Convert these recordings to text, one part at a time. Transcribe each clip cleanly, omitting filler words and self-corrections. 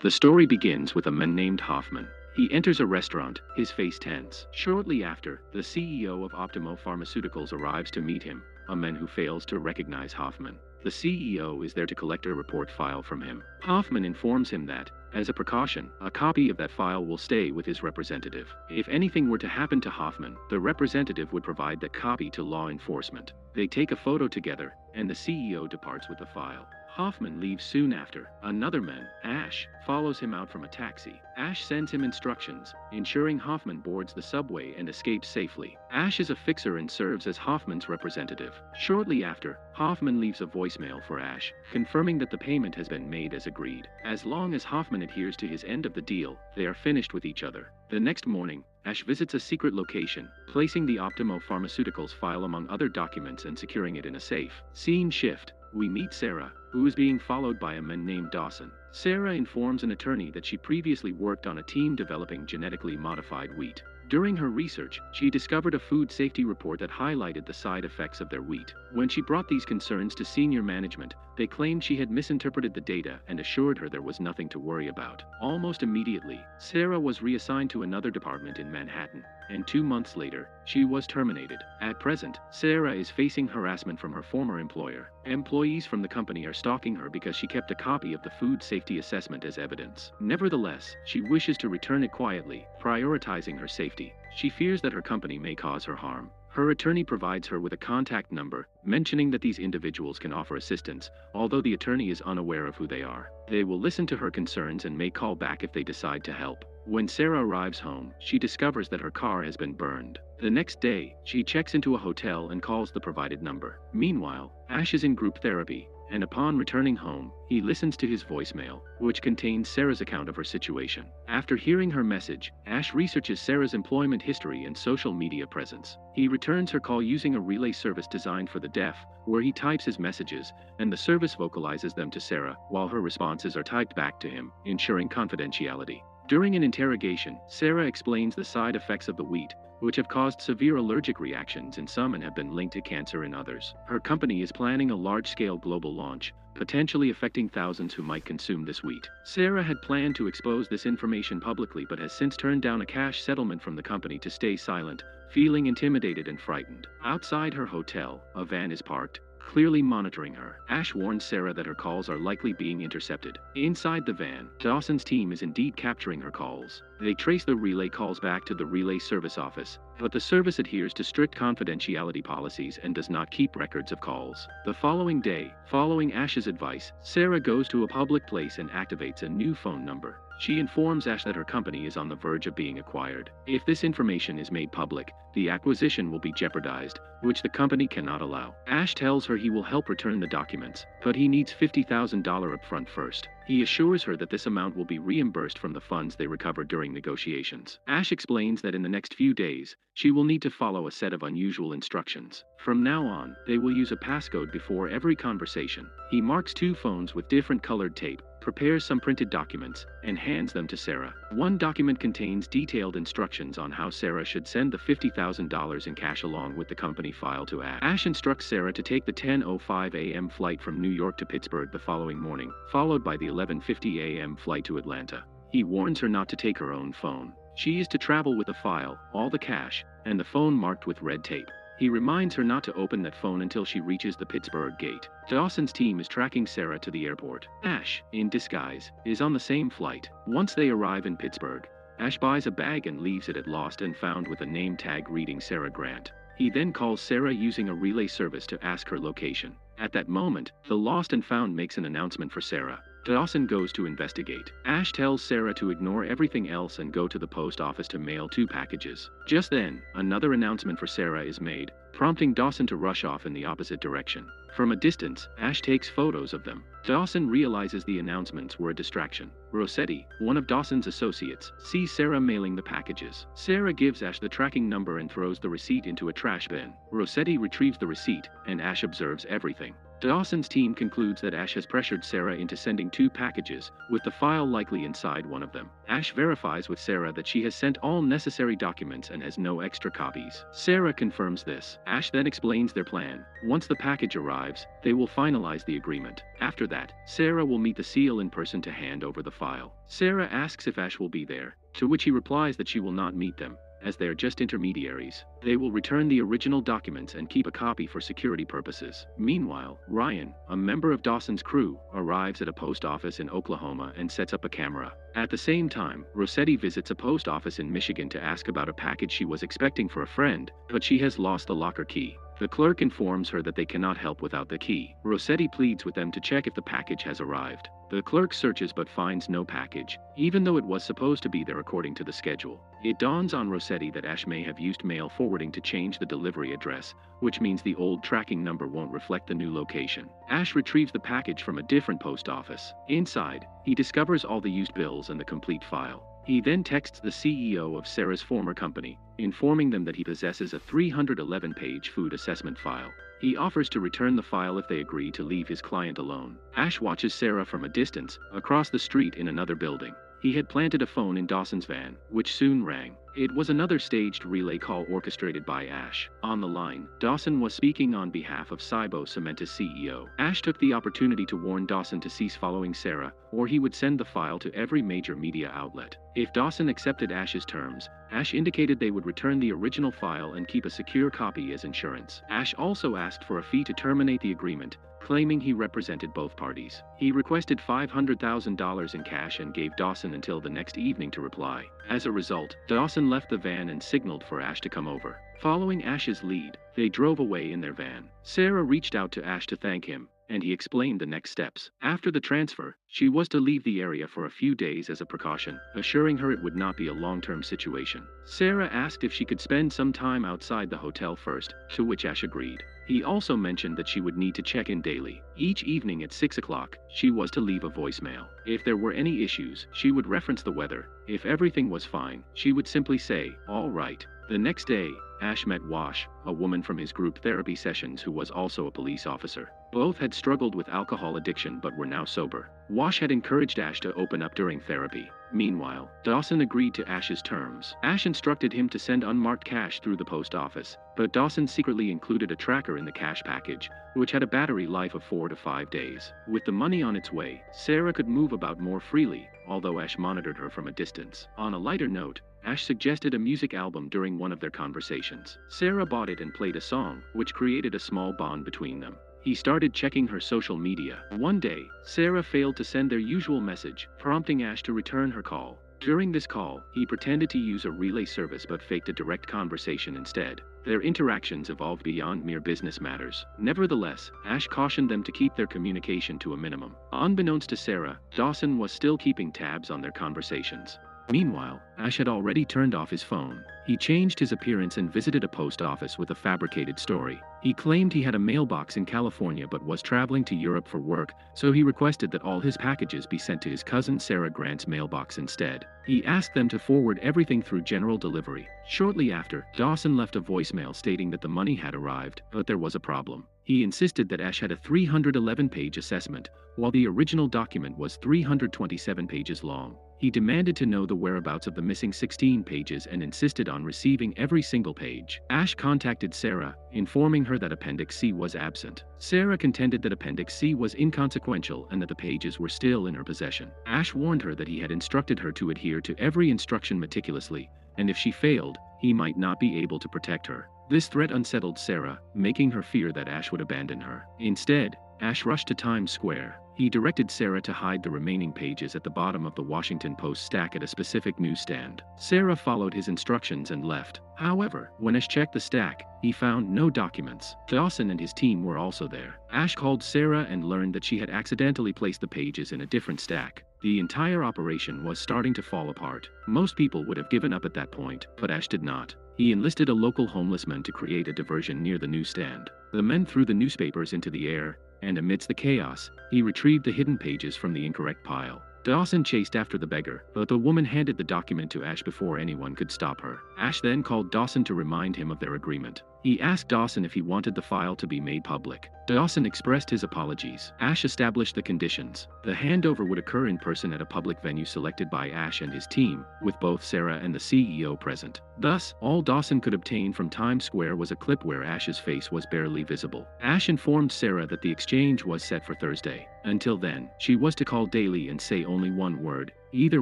The story begins with a man named Hoffman. He enters a restaurant, his face tense. Shortly after, the CEO of Optimo Pharmaceuticals arrives to meet him, a man who fails to recognize Hoffman. The CEO is there to collect a report file from him. Hoffman informs him that, as a precaution, a copy of that file will stay with his representative. If anything were to happen to Hoffman, the representative would provide that copy to law enforcement. They take a photo together, and the CEO departs with the file. Hoffman leaves soon after. Another man, Ash, follows him out from a taxi. Ash sends him instructions, ensuring Hoffman boards the subway and escapes safely. Ash is a fixer and serves as Hoffman's representative. Shortly after, Hoffman leaves a voicemail for Ash, confirming that the payment has been made as agreed. As long as Hoffman adheres to his end of the deal, they are finished with each other. The next morning, Ash visits a secret location, placing the Optimo Pharmaceuticals file among other documents and securing it in a safe. Scene shift. We meet Sarah, who is being followed by a man named Dawson. Sarah informs an attorney that she previously worked on a team developing genetically modified wheat. During her research, she discovered a food safety report that highlighted the side effects of their wheat. When she brought these concerns to senior management, they claimed she had misinterpreted the data and assured her there was nothing to worry about. Almost immediately, Sarah was reassigned to another department in Manhattan, and 2 months later, she was terminated. At present, Sarah is facing harassment from her former employer. Employees from the company are stalking her because she kept a copy of the food safety assessment as evidence. Nevertheless, she wishes to return it quietly, prioritizing her safety. She fears that her company may cause her harm. Her attorney provides her with a contact number, mentioning that these individuals can offer assistance, although the attorney is unaware of who they are. They will listen to her concerns and may call back if they decide to help. When Sarah arrives home, she discovers that her car has been burned. The next day, she checks into a hotel and calls the provided number. Meanwhile, Ash is in group therapy, and upon returning home, he listens to his voicemail, which contains Sarah's account of her situation. After hearing her message, Ash researches Sarah's employment history and social media presence. He returns her call using a relay service designed for the deaf, where he types his messages, and the service vocalizes them to Sarah, while her responses are typed back to him, ensuring confidentiality. During an interrogation, Sarah explains the side effects of the wheat, which have caused severe allergic reactions in some and have been linked to cancer in others. Her company is planning a large-scale global launch, potentially affecting thousands who might consume this wheat. Sarah had planned to expose this information publicly but has since turned down a cash settlement from the company to stay silent, feeling intimidated and frightened. Outside her hotel, a van is parked, clearly monitoring her. Ash warns Sarah that her calls are likely being intercepted. Inside the van, Dawson's team is indeed capturing her calls. They trace the relay calls back to the relay service office, but the service adheres to strict confidentiality policies and does not keep records of calls. The following day, following Ash's advice, Sarah goes to a public place and activates a new phone number. She informs Ash that her company is on the verge of being acquired. If this information is made public, the acquisition will be jeopardized, which the company cannot allow. Ash tells her he will help return the documents, but he needs $50,000 upfront first. He assures her that this amount will be reimbursed from the funds they recovered during negotiations. Ash explains that in the next few days, she will need to follow a set of unusual instructions. From now on, they will use a passcode before every conversation. He marks 2 phones with different colored tape, prepares some printed documents, and hands them to Sarah. One document contains detailed instructions on how Sarah should send the $50,000 in cash along with the company file to Ash. Ash instructs Sarah to take the 10:05 a.m. flight from New York to Pittsburgh the following morning, followed by the 11:50 a.m. flight to Atlanta. He warns her not to take her own phone. She is to travel with the file, all the cash, and the phone marked with red tape. He reminds her not to open that phone until she reaches the Pittsburgh gate. Dawson's team is tracking Sarah to the airport. Ash, in disguise, is on the same flight. Once they arrive in Pittsburgh, Ash buys a bag and leaves it at Lost and Found with a name tag reading Sarah Grant. He then calls Sarah using a relay service to ask her location. At that moment, the Lost and Found makes an announcement for Sarah. Dawson goes to investigate. Ash tells Sarah to ignore everything else and go to the post office to mail 2 packages. Just then, another announcement for Sarah is made, prompting Dawson to rush off in the opposite direction. From a distance, Ash takes photos of them. Dawson realizes the announcements were a distraction. Rossetti, one of Dawson's associates, sees Sarah mailing the packages. Sarah gives Ash the tracking number and throws the receipt into a trash bin. Rossetti retrieves the receipt, and Ash observes everything. Dawson's team concludes that Ash has pressured Sarah into sending 2 packages, with the file likely inside one of them. Ash verifies with Sarah that she has sent all necessary documents and has no extra copies. Sarah confirms this. Ash then explains their plan. Once the package arrives, they will finalize the agreement. After that, Sarah will meet the seal in person to hand over the file. Sarah asks if Ash will be there, to which he replies that she will not meet them, as they are just intermediaries. They will return the original documents and keep a copy for security purposes. Meanwhile, Ryan, a member of Dawson's crew, arrives at a post office in Oklahoma and sets up a camera. At the same time, Rossetti visits a post office in Michigan to ask about a package she was expecting for a friend, but she has lost the locker key. The clerk informs her that they cannot help without the key. Rossetti pleads with them to check if the package has arrived. The clerk searches but finds no package, even though it was supposed to be there according to the schedule. It dawns on Rossetti that Ash may have used mail forwarding to change the delivery address, which means the old tracking number won't reflect the new location. Ash retrieves the package from a different post office. Inside, he discovers all the used bills and the complete file. He then texts the CEO of Sarah's former company, informing them that he possesses a 311-page food assessment file. He offers to return the file if they agree to leave his client alone. Ash watches Sarah from a distance, across the street in another building. He had planted a phone in Dawson's van, which soon rang. It was another staged relay call orchestrated by Ash. On the line, Dawson was speaking on behalf of Cybo Cementis CEO. Ash took the opportunity to warn Dawson to cease following Sarah, or he would send the file to every major media outlet. If Dawson accepted Ash's terms, Ash indicated they would return the original file and keep a secure copy as insurance. Ash also asked for a fee to terminate the agreement, claiming he represented both parties. He requested $500,000 in cash and gave Dawson until the next evening to reply. As a result, Dawson left the van and signaled for Ash to come over. Following Ash's lead, they drove away in their van. Sarah reached out to Ash to thank him, and he explained the next steps. After the transfer, she was to leave the area for a few days as a precaution, assuring her it would not be a long-term situation. Sarah asked if she could spend some time outside the hotel first, to which Ash agreed. He also mentioned that she would need to check in daily. Each evening at 6 o'clock, she was to leave a voicemail. If there were any issues, she would reference the weather. If everything was fine, she would simply say, "All right." The next day, Ash met Wash, a woman from his group therapy sessions who was also a police officer. Both had struggled with alcohol addiction but were now sober. Wash had encouraged Ash to open up during therapy. Meanwhile, Dawson agreed to Ash's terms. Ash instructed him to send unmarked cash through the post office, but Dawson secretly included a tracker in the cash package, which had a battery life of 4 to 5 days. With the money on its way, Sarah could move about more freely, although Ash monitored her from a distance. On a lighter note, Ash suggested a music album during one of their conversations. Sarah bought it and played a song, which created a small bond between them. He started checking her social media. One day, Sarah failed to send their usual message, prompting Ash to return her call. During this call, he pretended to use a relay service but faked a direct conversation instead. Their interactions evolved beyond mere business matters. Nevertheless, Ash cautioned them to keep their communication to a minimum. Unbeknownst to Sarah, Dawson was still keeping tabs on their conversations. Meanwhile, Ash had already turned off his phone. He changed his appearance and visited a post office with a fabricated story. He claimed he had a mailbox in California but was traveling to Europe for work, so he requested that all his packages be sent to his cousin Sarah Grant's mailbox instead. He asked them to forward everything through general delivery. Shortly after, Dawson left a voicemail stating that the money had arrived, but there was a problem. He insisted that Ash had a 311-page assessment, while the original document was 327 pages long. He demanded to know the whereabouts of the missing 16 pages and insisted on receiving every single page. Ash contacted Sarah, informing her that Appendix C was absent. Sarah contended that Appendix C was inconsequential and that the pages were still in her possession. Ash warned her that he had instructed her to adhere to every instruction meticulously, and if she failed, he might not be able to protect her. This threat unsettled Sarah, making her fear that Ash would abandon her. Instead, Ash rushed to Times Square. He directed Sarah to hide the remaining pages at the bottom of the Washington Post stack at a specific newsstand. Sarah followed his instructions and left. However, when Ash checked the stack, he found no documents. Dawson and his team were also there. Ash called Sarah and learned that she had accidentally placed the pages in a different stack. The entire operation was starting to fall apart. Most people would have given up at that point, but Ash did not. He enlisted a local homeless man to create a diversion near the newsstand. The men threw the newspapers into the air, and amidst the chaos, he retrieved the hidden pages from the incorrect pile. Dawson chased after the beggar, but the woman handed the document to Ash before anyone could stop her. Ash then called Dawson to remind him of their agreement. He asked Dawson if he wanted the file to be made public. Dawson expressed his apologies. Ash established the conditions. The handover would occur in person at a public venue selected by Ash and his team, with both Sarah and the CEO present. Thus, all Dawson could obtain from Times Square was a clip where Ash's face was barely visible. Ash informed Sarah that the exchange was set for Thursday. Until then, she was to call daily and say only one word, either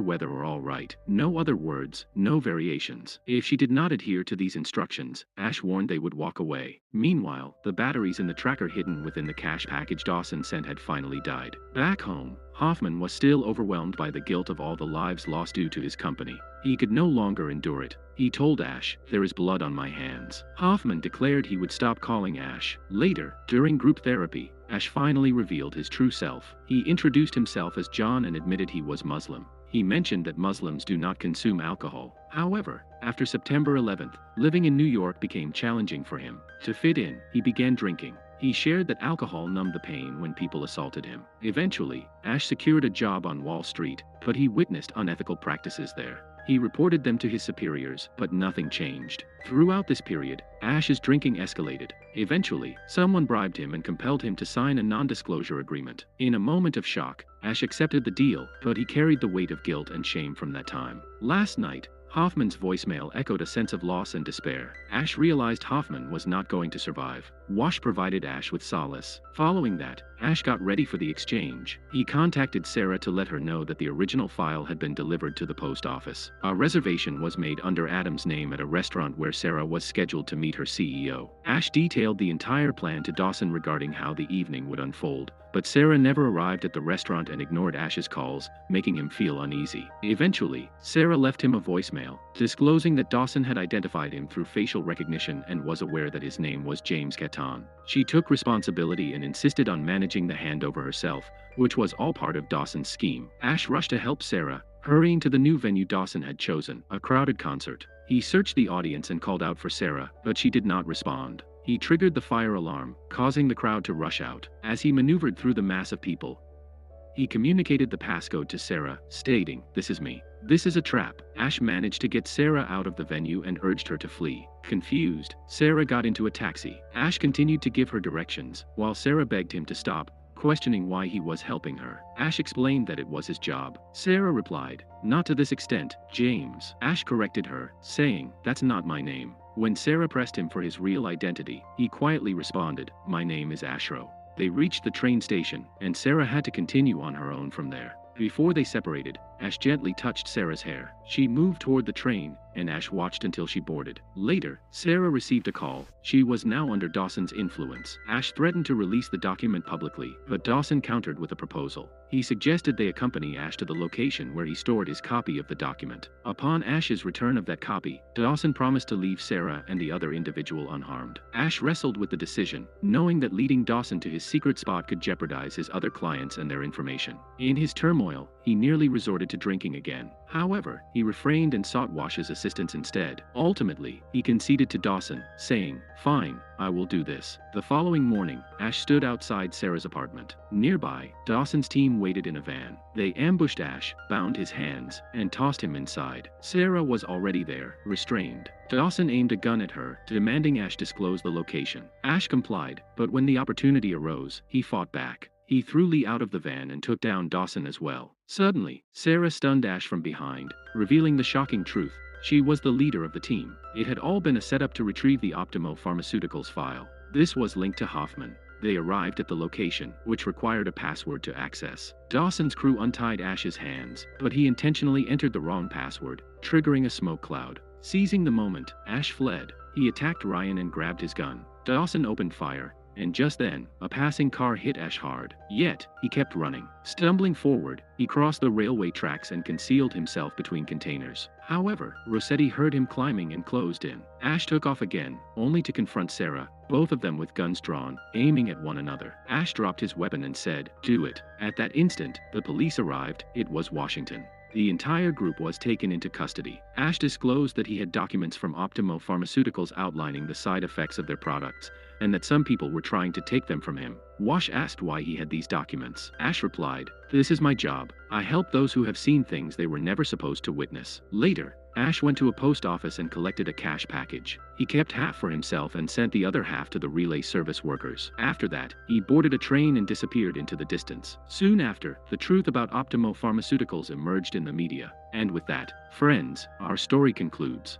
whether or all right. No other words, no variations. If she did not adhere to these instructions, Ash warned they would walk away. Meanwhile, the batteries in the tracker hidden within the cash package Dawson sent had finally died. Back home, Hoffman was still overwhelmed by the guilt of all the lives lost due to his company. He could no longer endure it. He told Ash, "There is blood on my hands." Hoffman declared he would stop calling Ash. Later, during group therapy, Ash finally revealed his true self. He introduced himself as John and admitted he was Muslim. He mentioned that Muslims do not consume alcohol. However, after September 11th, living in New York became challenging for him. To fit in, he began drinking. He shared that alcohol numbed the pain when people assaulted him. Eventually, Ash secured a job on Wall Street, but he witnessed unethical practices there. He reported them to his superiors, but nothing changed. Throughout this period, Ash's drinking escalated. Eventually, someone bribed him and compelled him to sign a non-disclosure agreement. In a moment of shock, Ash accepted the deal, but he carried the weight of guilt and shame from that time. Last night, Hoffman's voicemail echoed a sense of loss and despair. Ash realized Hoffman was not going to survive. Wash provided Ash with solace. Following that, Ash got ready for the exchange. He contacted Sarah to let her know that the original file had been delivered to the post office. A reservation was made under Adam's name at a restaurant where Sarah was scheduled to meet her CEO. Ash detailed the entire plan to Dawson regarding how the evening would unfold, but Sarah never arrived at the restaurant and ignored Ash's calls, making him feel uneasy. Eventually, Sarah left him a voicemail, disclosing that Dawson had identified him through facial recognition and was aware that his name was James Caton. She took responsibility and insisted on managing the handover herself, which was all part of Dawson's scheme. Ash rushed to help Sarah, hurrying to the new venue Dawson had chosen, a crowded concert. He searched the audience and called out for Sarah, but she did not respond. He triggered the fire alarm, causing the crowd to rush out. As he maneuvered through the mass of people, he communicated the passcode to Sarah, stating, "This is me. This is a trap." Ash managed to get Sarah out of the venue and urged her to flee. Confused, Sarah got into a taxi. Ash continued to give her directions, while Sarah begged him to stop, questioning why he was helping her. Ash explained that it was his job. Sarah replied, "Not to this extent, James." Ash corrected her, saying, "That's not my name." When Sarah pressed him for his real identity, he quietly responded, "My name is Ashro." They reached the train station, and Sarah had to continue on her own from there. Before they separated, Ash gently touched Sarah's hair. She moved toward the train, and Ash watched until she boarded. Later, Sarah received a call. She was now under Dawson's influence. Ash threatened to release the document publicly, but Dawson countered with a proposal. He suggested they accompany Ash to the location where he stored his copy of the document. Upon Ash's return of that copy, Dawson promised to leave Sarah and the other individual unharmed. Ash wrestled with the decision, knowing that leading Dawson to his secret spot could jeopardize his other clients and their information. In his turmoil, he nearly resorted to drinking again. However, he refrained and sought Wash's assistance instead. Ultimately, he conceded to Dawson, saying, "Fine, I will do this." The following morning, Ash stood outside Sarah's apartment. Nearby, Dawson's team waited in a van. They ambushed Ash, bound his hands, and tossed him inside. Sarah was already there, restrained. Dawson aimed a gun at her, demanding Ash disclose the location. Ash complied, but when the opportunity arose, he fought back. He threw Lee out of the van and took down Dawson as well. Suddenly, Sarah stunned Ash from behind, revealing the shocking truth. She was the leader of the team. It had all been a setup to retrieve the Optimo Pharmaceuticals file. This was linked to Hoffman. They arrived at the location, which required a password to access. Dawson's crew untied Ash's hands, but he intentionally entered the wrong password, triggering a smoke cloud. Seizing the moment, Ash fled. He attacked Ryan and grabbed his gun. Dawson opened fire, and just then, a passing car hit Ash hard. Yet, he kept running. Stumbling forward, he crossed the railway tracks and concealed himself between containers. However, Rossetti heard him climbing and closed in. Ash took off again, only to confront Sarah, both of them with guns drawn, aiming at one another. Ash dropped his weapon and said, "Do it." At that instant, the police arrived. It was Washington. The entire group was taken into custody. Ash disclosed that he had documents from Optimo Pharmaceuticals outlining the side effects of their products, and that some people were trying to take them from him. Wash asked why he had these documents. Ash replied, "This is my job. I help those who have seen things they were never supposed to witness." Later, Ash went to a post office and collected a cash package. He kept half for himself and sent the other half to the relay service workers. After that, he boarded a train and disappeared into the distance. Soon after, the truth about Optimo Pharmaceuticals emerged in the media. And with that, friends, our story concludes.